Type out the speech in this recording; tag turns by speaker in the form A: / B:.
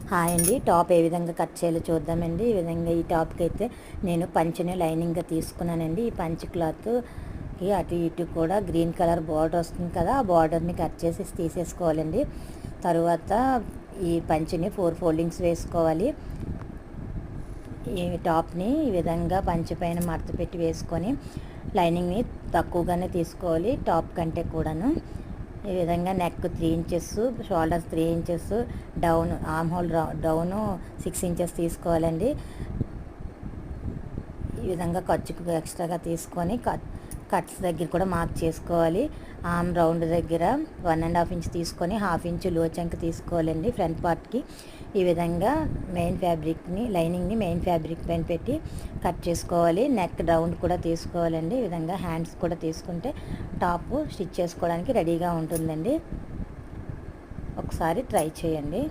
A: Hi అండి, top ఏ విధంగా cut చేయాలో చూద్దామండి. ఈ విధంగా ఈ టాప్కి అయితే నేను పంచని లైనింగ్గా తీసుకున్నానండి. ఈ పంచ క్లాత్కి అటు ఇటు కూడా గ్రీన్ కలర్ బార్డర్ వస్తుంది కదా, ఆ బార్డర్ని కట్ చేసి తీసేసుకోవాలండి. తరువాత ఈ పంచని 4 ఫోల్డింగ్స్ వేసుకోవాలి. ఈ టాప్ని ఈ విధంగా పంచ పైన మడత పెట్టి వేసుకొని లైనింగ్ని తక్కువగానే తీసుకోవాలి టాప్ కంటే కూడాను. ఈ విధంగా neck 3 inches, shoulders 3 inches, down arm whole down 6 inches తీసుకోవాలండి. ఈ విధంగా ఖర్చుకు ఎక్స్ట్రాగా తీసుకొని కట్స్ దగ్గర కూడా మార్క్ చేసుకోవాలి. ఆర్మ్ రౌండ్ దగ్గర 1.5 ఇంచ్ తీసుకొని 1/2 ఇంచ్ లో చంక్ తీసుకోవాలండి ఫ్రంట్ పార్ట్కి. ఈ విధంగా మెయిన్ ఫ్యాబ్రిక్ని లైనింగ్ని మెయిన్ ఫ్యాబ్రిక్ పైన పెట్టి కట్ చేసుకోవాలి. నెక్ రౌండ్ కూడా తీసుకోవాలండి. ఈ విధంగా హ్యాండ్స్ కూడా తీసుకుంటే టాప్ స్టిచ్ చేసుకోవడానికి రెడీగా ఉంటుందండి. ఒకసారి ట్రై చేయండి.